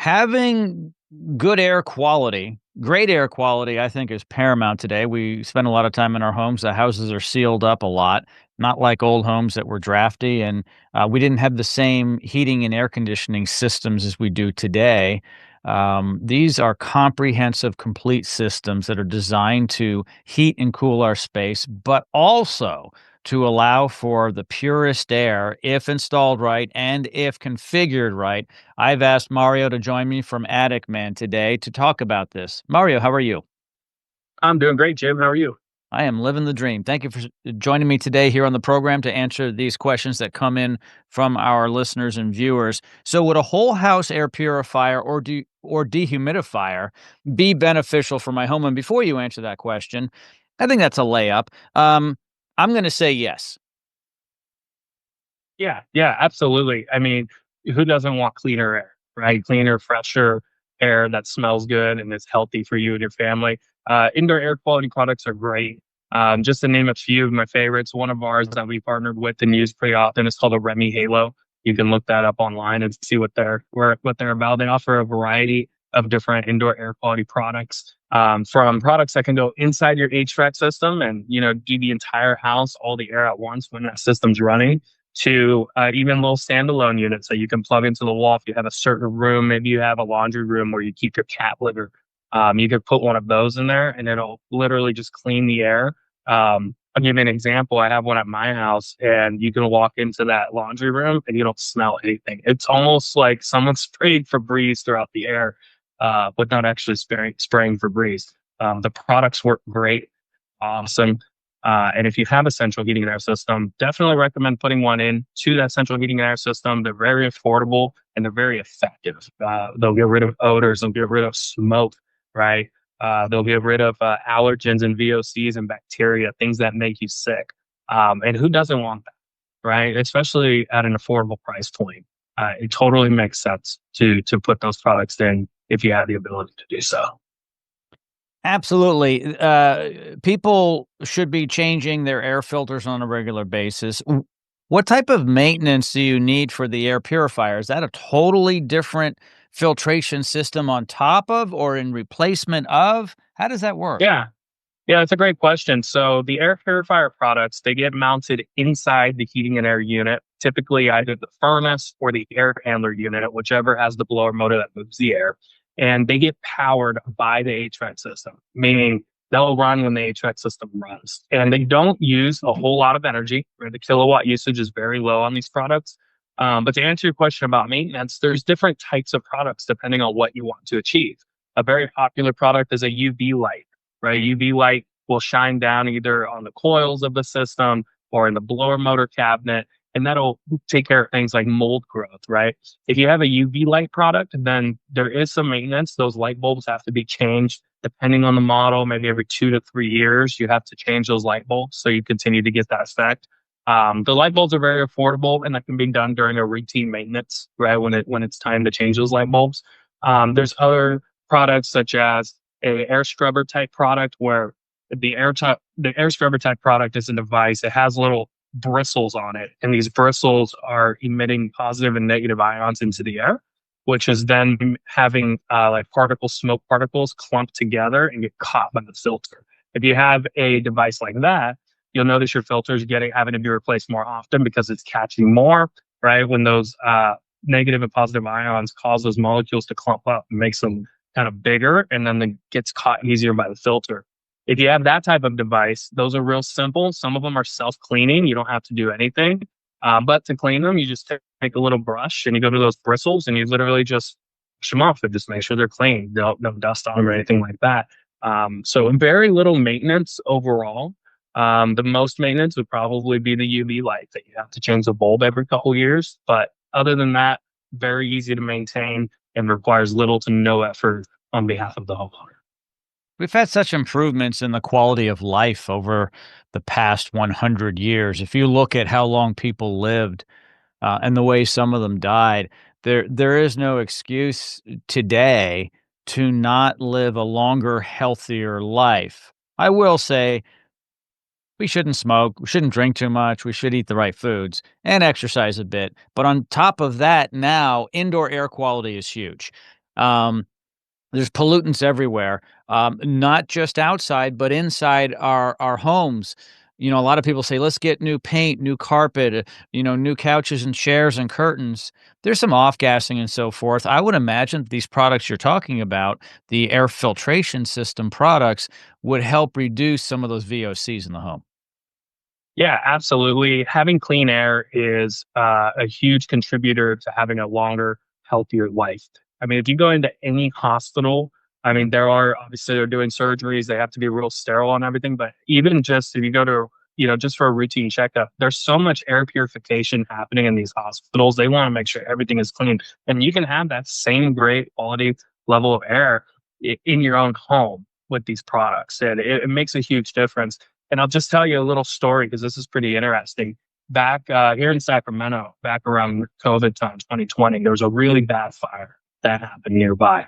having good air quality, great air quality, I think is paramount today. We spend a lot of time in our homes. The houses are sealed up a lot, not like old homes that were drafty. And we didn't have the same heating and air conditioning systems as we do today. These are comprehensive, complete systems that are designed to heat and cool our space, but also to allow for the purest air if installed right and if configured right. I've asked Mario to join me from Attic Man today to talk about this. Mario, how are you? I'm doing great, Jim. How are you? I am living the dream. Thank you for joining me today here on the program to answer these questions that come in from our listeners and viewers. So, would a whole house air purifier or dehumidifier be beneficial for my home? And before you answer that question, I think that's a layup. I'm going to say yes. Yeah, absolutely. I mean, who doesn't want cleaner air, right? Cleaner, fresher air that smells good and is healthy for you and your family. Indoor air quality products are great. Just to name a few of my favorites, one of ours that we partnered with and use pretty often is called a Remy Halo. You can look that up online and see what they're about. They offer a variety of different indoor air quality products, from products that can go inside your HVAC system and do the entire house, all the air at once when that system's running, to even little standalone units that you can plug into the wall. If you have a certain room, maybe you have a laundry room where you keep your cat litter, you could put one of those in there and it'll literally just clean the air. I'll give you an example. I have one at my house, and you can walk into that laundry room and you don't smell anything. It's almost like someone sprayed Febreze throughout the air, but not actually spraying Febreze. The products work great, awesome. And if you have a central heating and air system, definitely recommend putting one in to that central heating and air system. They're very affordable and they're very effective. They'll get rid of odors, they'll get rid of smoke, right? They'll get rid of allergens and VOCs and bacteria, things that make you sick. And who doesn't want that, right? Especially at an affordable price point. It totally makes sense to put those products in if you have the ability to do so. Absolutely. People should be changing their air filters on a regular basis. What type of maintenance do you need for the air purifier? Is that a totally different filtration system on top of or in replacement of? How does that work? Yeah, Yeah, that's a great question. So the air purifier products, they get mounted inside the heating and air unit, typically either the furnace or the air handler unit, whichever has the blower motor that moves the air. And they get powered by the HVAC system, meaning they'll run when the HVAC system runs. And they don't use a whole lot of energy, right? The kilowatt usage is very low on these products. But to answer your question about maintenance, there's different types of products depending on what you want to achieve. A very popular product is a UV light, right? UV light will shine down either on the coils of the system or in the blower motor cabinet, and that'll take care of things like mold growth, right? If you have a UV light product, then there is some maintenance. Those light bulbs have to be changed depending on the model, maybe every 2 to 3 years. You have to change those light bulbs so you continue to get that effect. The light bulbs are very affordable, and that can be done during a routine maintenance, right? When it's time to change those light bulbs. There's other products such as a air scrubber type product where the air scrubber type product is a device. It has little bristles on it, and these bristles are emitting positive and negative ions into the air, which is then having like smoke particles clump together and get caught by the filter. If you have a device like that, you'll notice your filter is having to be replaced more often because it's catching more, right? When those negative and positive ions cause those molecules to clump up and makes them kind of bigger, and then it gets caught easier by the filter. If you have that type of device, those are real simple. Some of them are self-cleaning. You don't have to do anything. But to clean them, you just take a little brush and you go to those bristles and you literally just brush them off and just make sure they're clean. No dust on them or anything like that. So very little maintenance overall. The most maintenance would probably be the UV light that you have to change the bulb every couple years. But other than that, very easy to maintain and requires little to no effort on behalf of the homeowner. We've had such improvements in the quality of life over the past 100 years. If you look at how long people lived and the way some of them died, there is no excuse today to not live a longer, healthier life. I will say we shouldn't smoke, we shouldn't drink too much, we should eat the right foods and exercise a bit. But on top of that, now indoor air quality is huge. Um, there's pollutants everywhere, not just outside, but inside our homes. You know, a lot of people say, "Let's get new paint, new carpet, new couches and chairs and curtains." There's some off-gassing and so forth. I would imagine that these products you're talking about, the air filtration system products, would help reduce some of those VOCs in the home. Yeah, absolutely. Having clean air is a huge contributor to having a longer, healthier life. I mean, if you go into any hospital, I mean, there are obviously they're doing surgeries, they have to be real sterile and everything. But even just if you go to, just for a routine checkup, there's so much air purification happening in these hospitals. They want to make sure everything is clean. And you can have that same great quality level of air in your own home with these products. And it makes a huge difference. And I'll just tell you a little story because this is pretty interesting. Back here in Sacramento, back around COVID time, 2020, there was a really bad fire that happened nearby,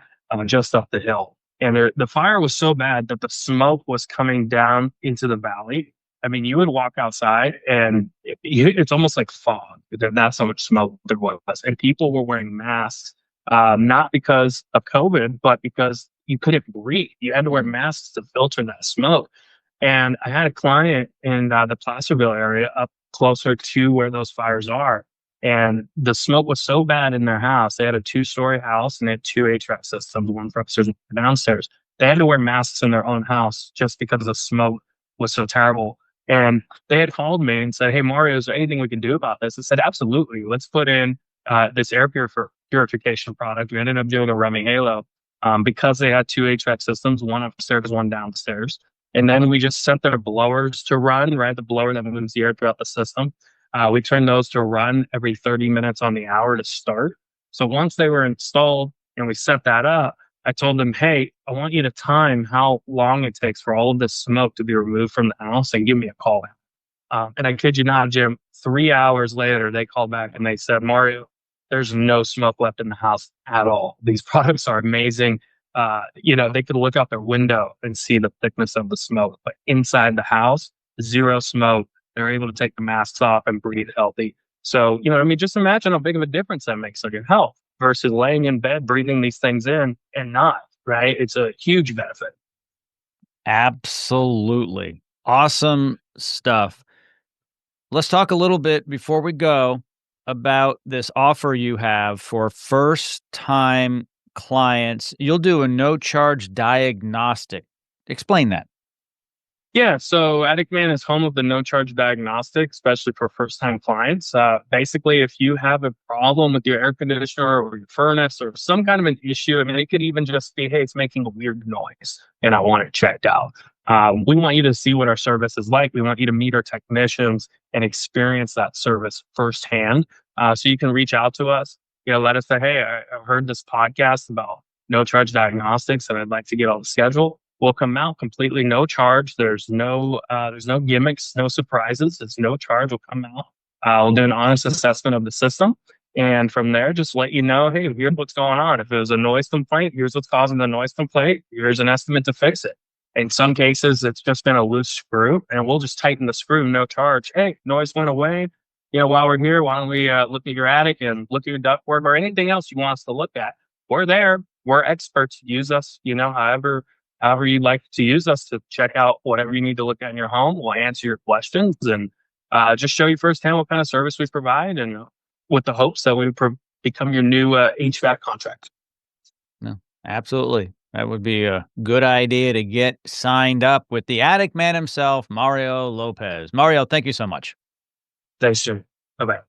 just up the hill. And the fire was so bad that the smoke was coming down into the valley. I mean, you would walk outside and it's almost like fog. That's how much smoke there was. And people were wearing masks, not because of COVID, but because you couldn't breathe. You had to wear masks to filter that smoke. And I had a client in the Placerville area up closer to where those fires are. And the smoke was so bad in their house. They had a two-story house and they had two HVAC systems, one for upstairs and one for downstairs. They had to wear masks in their own house just because the smoke was so terrible. And they had called me and said, "Hey, Mario, is there anything we can do about this?" I said, "Absolutely. Let's put in this purification product." We ended up doing a Rummy Halo because they had two HVAC systems, one upstairs, one downstairs. And then we just set their blowers to run, right? The blower that moves the air throughout the system. We turned those to run every 30 minutes on the hour to start. So once they were installed and we set that up, I told them, "Hey, I want you to time how long it takes for all of this smoke to be removed from the house and give me a call." And I kid you not, Jim, 3 hours later, they called back and they said, "Mario, there's no smoke left in the house at all. These products are amazing." They could look out their window and see the thickness of the smoke, but inside the house, zero smoke. They're able to take the masks off and breathe healthy. So, I mean, just imagine how big of a difference that makes on your health versus laying in bed, breathing these things in and not, right? It's a huge benefit. Absolutely. Awesome stuff. Let's talk a little bit before we go about this offer you have for first time clients. You'll do a no charge diagnostic. Explain that. Yeah, so Attic Man is home of the no charge diagnostic, especially for first time clients. Basically, if you have a problem with your air conditioner or your furnace or some kind of an issue, I mean, it could even just be, "Hey, it's making a weird noise and I want it checked out." We want you to see what our service is like. We want you to meet our technicians and experience that service firsthand. So you can reach out to us, let us say, "Hey, I heard this podcast about no charge diagnostics and I'd like to get on the schedule." Will come out completely no charge. There's no gimmicks, no surprises. It's no charge. We'll come out. We'll do an honest assessment of the system, and from there, just let you know, "Hey, here's what's going on. If it was a noise complaint, here's what's causing the noise complaint. Here's an estimate to fix it." In some cases, it's just been a loose screw, and we'll just tighten the screw, no charge. "Hey, noise went away. While we're here, why don't we look at your attic and look at your ductwork or anything else you want us to look at? We're there. We're experts. Use us. However you'd like to use us to check out whatever you need to look at in your home. We'll answer your questions and just show you firsthand what kind of service we provide, and with the hopes that we become your new HVAC contract." No, absolutely. That would be a good idea to get signed up with the attic man himself, Mario Lopez. Mario, thank you so much. Thanks, Jim. Bye bye.